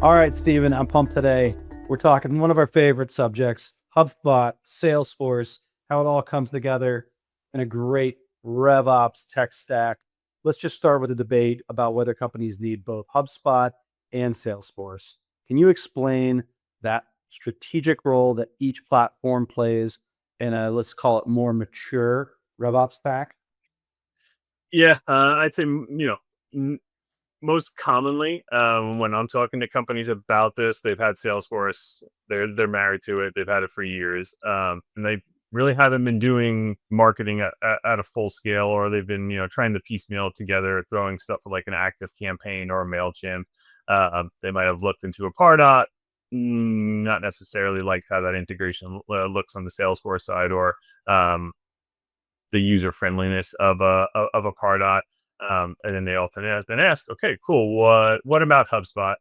All right, Steven, I'm pumped today. We're talking one of our favorite subjects, HubSpot, Salesforce, how it all comes together in a great RevOps tech stack. Let's just start with a debate about whether companies need both HubSpot and Salesforce. Can you explain that strategic role that each platform plays in a, let's call it, more mature RevOps stack? Yeah, I'd say, most commonly, when I'm talking to companies about this, they've had Salesforce. They're married to it. They've had it for years, and they really haven't been doing marketing at a full scale, or they've been trying to piecemeal it together, throwing stuff like an active campaign or a Mailchimp. They might have looked into a Pardot, not necessarily liked how that integration looks on the Salesforce side, or um, the user friendliness of a Pardot. And then they often then ask, okay, cool. What about HubSpot?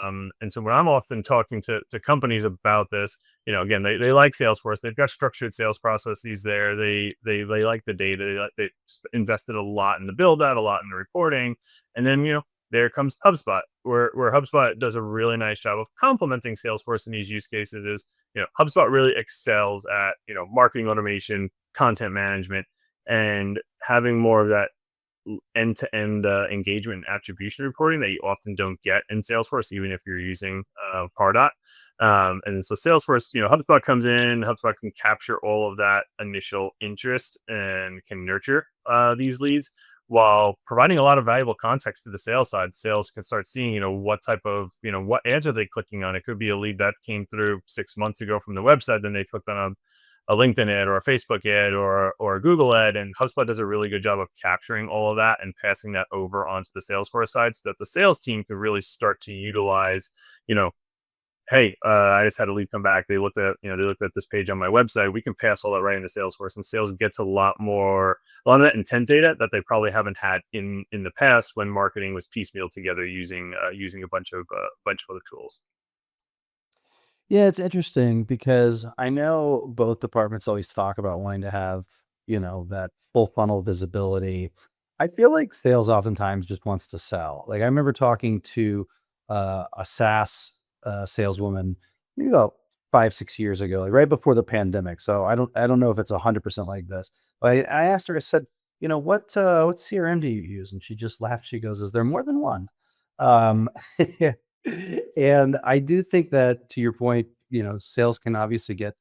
And so when I'm often talking to companies about this, again, they like Salesforce. They've got structured sales processes there. They like the data. They invested a lot in the build out, a lot in the reporting, and then there comes HubSpot, where HubSpot does a really nice job of complementing Salesforce in these use cases. Is HubSpot really excels at marketing automation, content management, and having more of that end-to-end engagement and attribution reporting that you often don't get in Salesforce, even if you're using Pardot. And so Salesforce, HubSpot comes in, HubSpot can capture all of that initial interest and can nurture these leads while providing a lot of valuable context to the sales side. Sales can start seeing, what type of, what ads are they clicking on? It could be a lead that came through 6 months ago from the website, then they clicked on a LinkedIn ad or a Facebook ad or a Google ad. And HubSpot does a really good job of capturing all of that and passing that over onto the Salesforce side so that the sales team can really start to utilize, you know, hey, I just had a lead come back. They looked at this page on my website. We can pass all that right into Salesforce, and sales gets a lot of that intent data that they probably haven't had in the past when marketing was piecemeal together using a bunch of other tools. Yeah, it's interesting because I know both departments always talk about wanting to have, that full funnel visibility. I feel like sales oftentimes just wants to sell. Like I remember talking to a SaaS saleswoman maybe about 5, 6 years ago, like right before the pandemic. So I don't know if it's 100% like this. But I asked her, I said, what CRM do you use? And she just laughed. She goes, "Is there more than one?" Um, and I do think that to your point, sales can obviously get,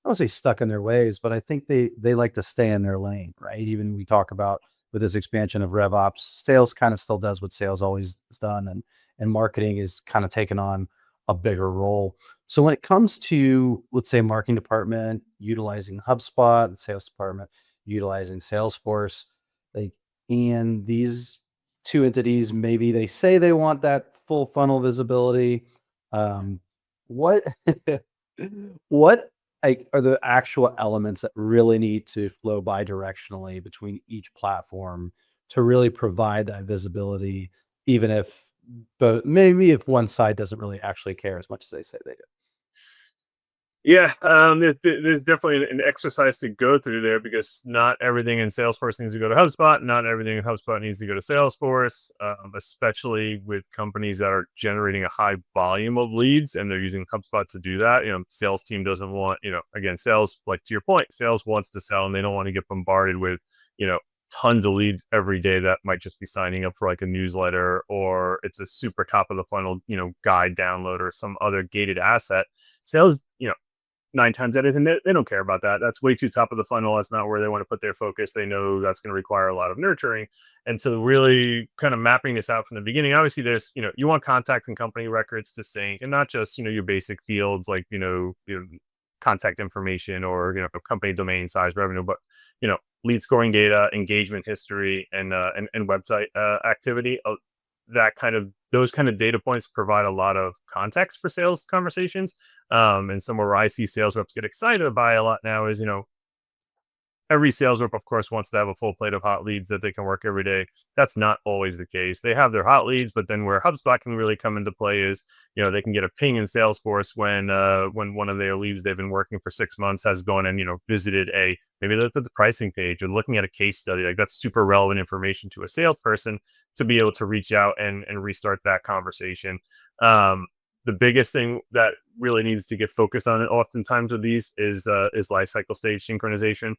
I don't say stuck in their ways, but I think they like to stay in their lane, right? Even we talk about with this expansion of RevOps, sales kind of still does what sales always has done, and marketing is kind of taken on a bigger role. So when it comes to, let's say, marketing department utilizing HubSpot, the sales department utilizing Salesforce, like, and these two entities, maybe they say they want that full funnel visibility. Um, what what like are the actual elements that really need to flow bi-directionally between each platform to really provide that visibility, even if, but maybe if one side doesn't really actually care as much as they say they do. Yeah, there's definitely an exercise to go through there because not everything in Salesforce needs to go to HubSpot. Not everything in HubSpot needs to go to Salesforce, especially with companies that are generating a high volume of leads and they're using HubSpot to do that. Sales team doesn't want, again, sales, like to your point, sales wants to sell and they don't want to get bombarded with, you know, tons of leads every day that might just be signing up for like a newsletter or it's a super top of the funnel, guide download or some other gated asset. Sales, 9 times out of 10, they don't care about that. That's way too top of the funnel. That's not where they want to put their focus. They know that's going to require a lot of nurturing. And so really kind of mapping this out from the beginning, obviously there's, you want contact and company records to sync and not just, your basic fields like, contact information or, company domain size revenue, but, lead scoring data, engagement history and website activity. Those kind of data points provide a lot of context for sales conversations. And somewhere where I see sales reps get excited by a lot now is, every sales rep, of course, wants to have a full plate of hot leads that they can work every day. That's not always the case. They have their hot leads, but then where HubSpot can really come into play is, they can get a ping in Salesforce when one of their leads they've been working for 6 months has gone and visited maybe looked at the pricing page or looking at a case study. Like that's super relevant information to a salesperson to be able to reach out and restart that conversation. Um, the biggest thing that really needs to get focused on it oftentimes with these is lifecycle stage synchronization.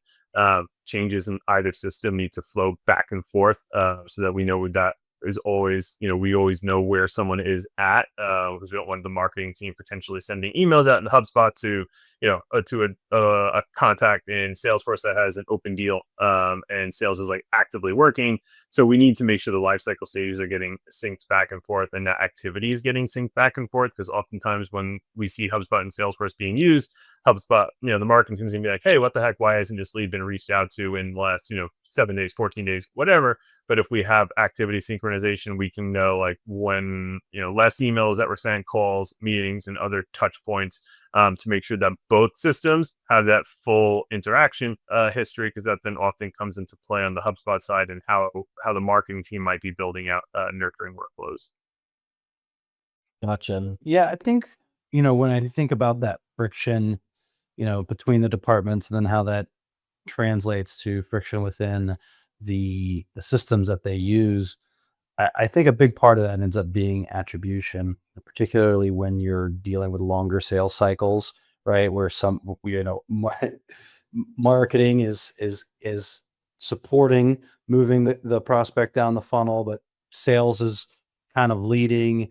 Changes in either system need to flow back and forth, so that we know that is always, we always know where someone is at, because we don't want the marketing team potentially sending emails out in HubSpot to, a contact in Salesforce that has an open deal, and sales is like actively working. So we need to make sure the life cycle stages are getting synced back and forth, and that activity is getting synced back and forth. Because oftentimes when we see HubSpot and Salesforce being used, HubSpot, the marketing team's gonna be like, hey, what the heck? Why hasn't this lead been reached out to in the last, 7 days, 14 days, whatever? But if we have activity synchronization, we can know like when, last emails that were sent, calls, meetings, and other touch points, to make sure that both systems have that full interaction history, because that then often comes into play on the HubSpot side and how the marketing team might be building out nurturing workflows. Gotcha. Yeah, I think, when I think about that friction, between the departments and then how that translates to friction within the systems that they use, I think a big part of that ends up being attribution, particularly when you're dealing with longer sales cycles, right? Where marketing is supporting moving the prospect down the funnel, but sales is kind of leading.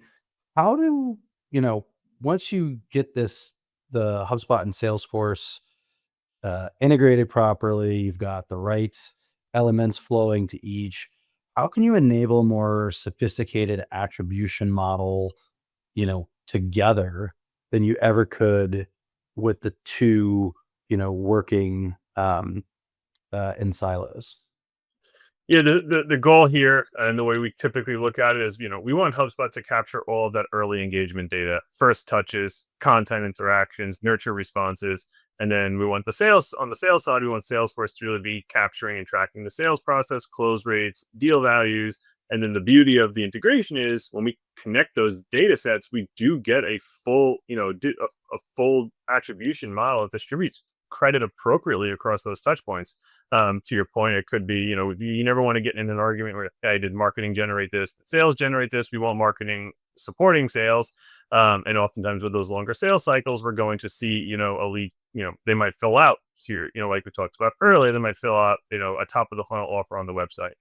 How do you know once you get the HubSpot and Salesforce integrated properly, you've got the right elements flowing to each. How can you enable more sophisticated attribution model, together than you ever could with the two, working in silos? Yeah, the goal here and the way we typically look at it is, we want HubSpot to capture all of that early engagement data, first touches, content interactions, nurture responses, and then we want on the sales side, we want Salesforce to really be capturing and tracking the sales process, close rates, deal values, and then the beauty of the integration is when we connect those data sets, we do get a full, a full attribution model that distributes credit appropriately across those touch points. To your point, it could be, you never want to get in an argument where, hey, did marketing generate this? Did sales generate this? We want marketing supporting sales. And oftentimes with those longer sales cycles, we're going to see, a lead, they might fill out here, like we talked about earlier, they might fill out, a top of the funnel offer on the website.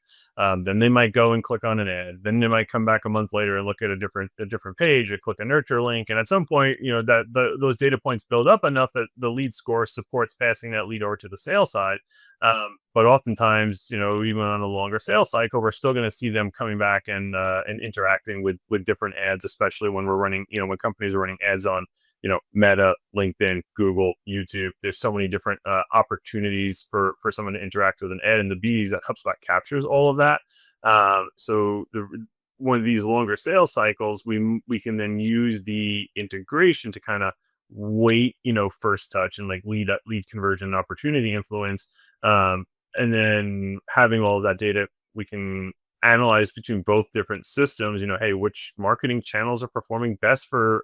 Then they might go and click on an ad. Then they might come back a month later and look at a different page or click a nurture link. And at some point, those data points build up enough that the lead score supports passing that lead over to the sales side. But oftentimes, even on a longer sales cycle, we're still going to see them coming back and interacting with different ads, especially when we're running, when companies are running ads on, Meta, LinkedIn, Google, YouTube. There's so many different opportunities for someone to interact with an ad, and the beauty is that HubSpot captures all of that. One of these longer sales cycles, we can then use the integration to kind of weight, first touch and like lead conversion opportunity influence. And then having all of that data, we can analyze between both different systems, hey, which marketing channels are performing best for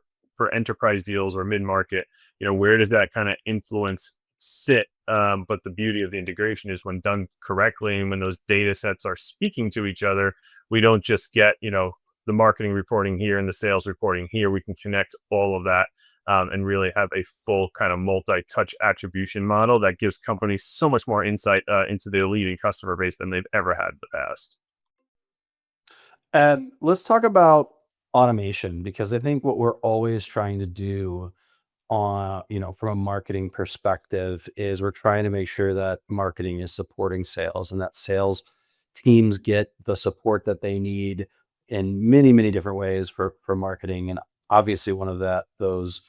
enterprise deals or mid-market, where does that kind of influence sit? But the beauty of the integration is when done correctly and when those data sets are speaking to each other, we don't just get, the marketing reporting here and the sales reporting here. We can connect all of that, and really have a full kind of multi-touch attribution model that gives companies so much more insight into their leading customer base than they've ever had in the past. And let's talk about automation, because I think what we're always trying to do from a marketing perspective is we're trying to make sure that marketing is supporting sales and that sales teams get the support that they need in many, many different ways for marketing. And obviously one of those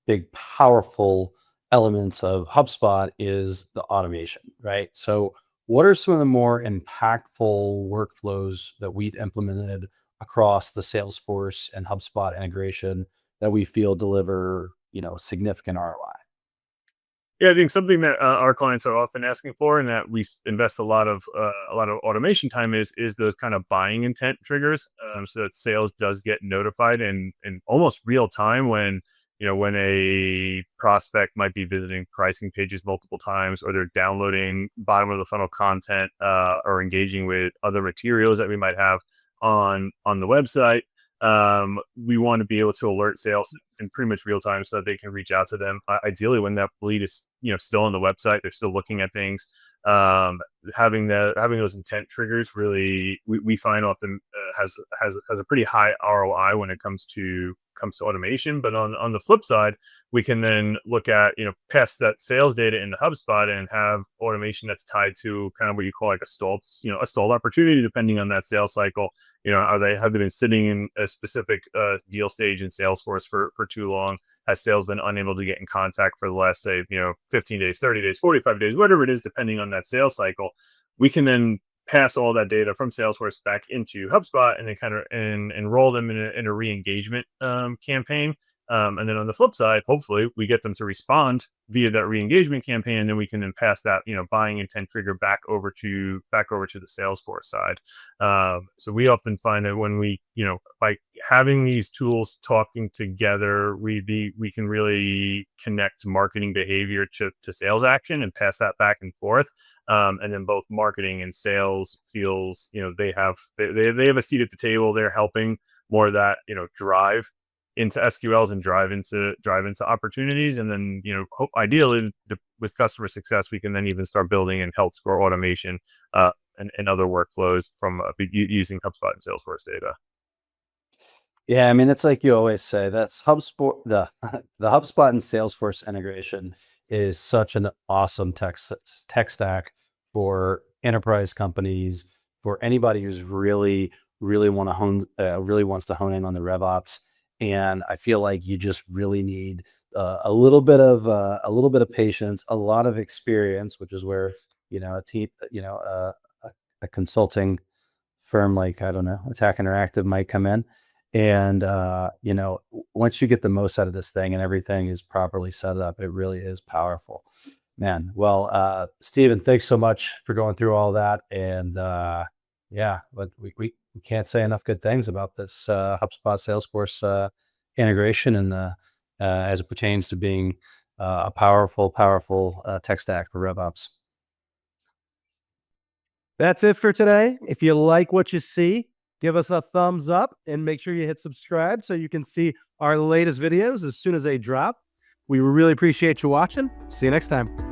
big, powerful elements of HubSpot is the automation, right? So, what are some of the more impactful workflows that we've implemented across the Salesforce and HubSpot integration that we feel deliver, significant ROI? Yeah, I think something that our clients are often asking for, and that we invest a lot of automation time is those kind of buying intent triggers, so that sales does get notified in almost real time when, when a prospect might be visiting pricing pages multiple times, or they're downloading bottom of the funnel content, or engaging with other materials that we might have on the website. We want to be able to alert sales in pretty much real time so that they can reach out to them. Ideally, when that lead is still on the website, they're still looking at things. Um, having those intent triggers really we find often has a pretty high ROI when it comes to automation. But on the flip side, we can then look at pass that sales data into HubSpot and have automation that's tied to kind of what you call like a stalled opportunity, depending on that sales cycle. Have they been sitting in a specific deal stage in Salesforce for too long? Has sales been unable to get in contact for the last, say, 15 days, 30 days, 45 days, whatever it is, depending on that sales cycle? We can then pass all that data from Salesforce back into HubSpot and then kind of enroll them in a re-engagement campaign. And then on the flip side, hopefully we get them to respond via that re-engagement campaign, and then we can then pass that buying intent trigger back over to the Salesforce side. So we often find that when we by having these tools talking together, we can really connect marketing behavior to sales action and pass that back and forth. And then both marketing and sales feels they have a seat at the table. They're helping more of that drive into SQLs and drive into opportunities. And then ideally with customer success, we can then even start building and health score automation and other workflows from using HubSpot and Salesforce data. Yeah, I mean, it's like you always say, that's HubSpot, the HubSpot and Salesforce integration is such an awesome tech stack for enterprise companies, for anybody who's really really wants to hone in on the RevOps. And I feel like you just really need a little bit of patience, a lot of experience, which is where a team, a consulting firm like, I don't know, Attack Interactive might come in. And once you get the most out of this thing and everything is properly set up, it really is powerful. Man, well, Steven, thanks so much for going through all that. And yeah, but we can't say enough good things about this HubSpot Salesforce integration and the as it pertains to being a powerful tech stack for RevOps. That's it for today. If you like what you see, give us a thumbs up and make sure you hit subscribe so you can see our latest videos as soon as they drop. We really appreciate you watching. See you next time.